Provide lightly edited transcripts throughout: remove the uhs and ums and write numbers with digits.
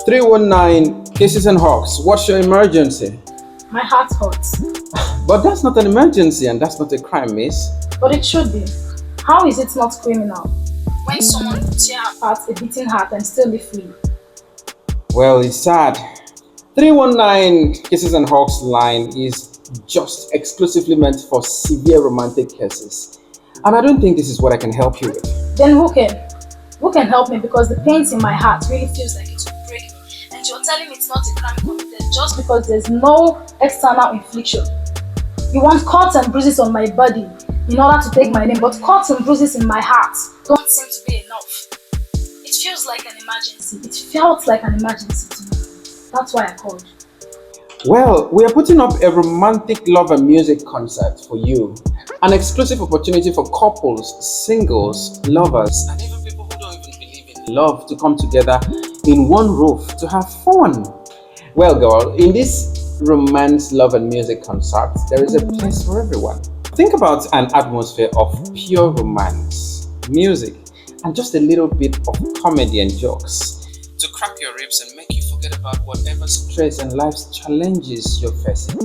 319 Kisses and Hugs. What's your emergency? My heart hurts. But that's not an emergency and that's not a crime, miss. But it should be. How is it not criminal? When someone could tear apart a beating heart and still be free. Well, it's sad. 319 Kisses and Hugs line is just exclusively meant for severe romantic cases. And I don't think this is what I can help you with. Then who can? Who can help me, because the pains in my heart really feels like it will break me. And you're telling me it's not a crime committed just because there's no external infliction. You want cuts and bruises on my body in order to take my name, but cuts and bruises in my heart don't seem to be enough. It feels like an emergency. It felt like an emergency to me. That's why I called. Well, we are putting up a romantic love and music concert for you. An exclusive opportunity for couples, singles, lovers, and even people who don't even believe in love to come together in one roof to have fun. Well, girl, in this romance, love and music concert, there is a place for everyone. Think about an atmosphere of pure romance, music, and just a little bit of comedy and jokes to crack your ribs and make you forget about whatever stress and life's challenges you're facing.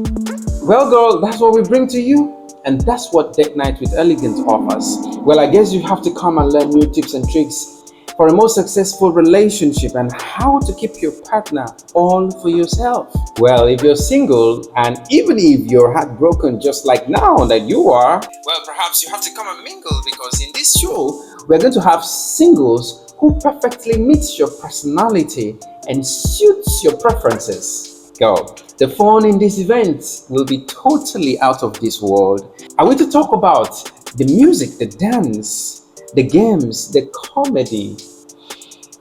Well, girl, that's what we bring to you, and that's what Date Night with Elegant offers. Well, I guess you have to come and learn new tips and tricks for a more successful relationship and how to keep your partner all for yourself. Well, if you're single and even if you're heartbroken just like now that you are, well, perhaps you have to come and mingle, because in this show, we're going to have singles who perfectly meets your personality and suits your preferences. Girl, the fun in this event will be totally out of this world. Are we to talk about the music, the dance, the games, the comedy,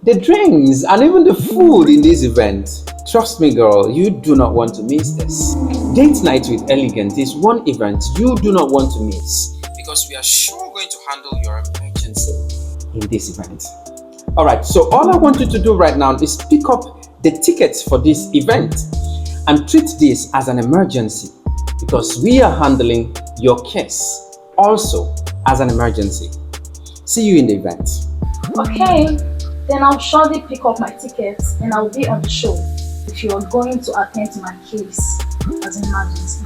the drinks, and even the food in this event? Trust me, girl, you do not want to miss this. Date Night with Elegant is one event you do not want to miss, because we are sure going to handle your emergency in this event. Alright, so all I want you to do right now is pick up the tickets for this event and treat this as an emergency, because we are handling your case also as an emergency. See you in the event. Okay, then I'll surely pick up my tickets and I'll be on the show if you are going to attend to my case as an emergency.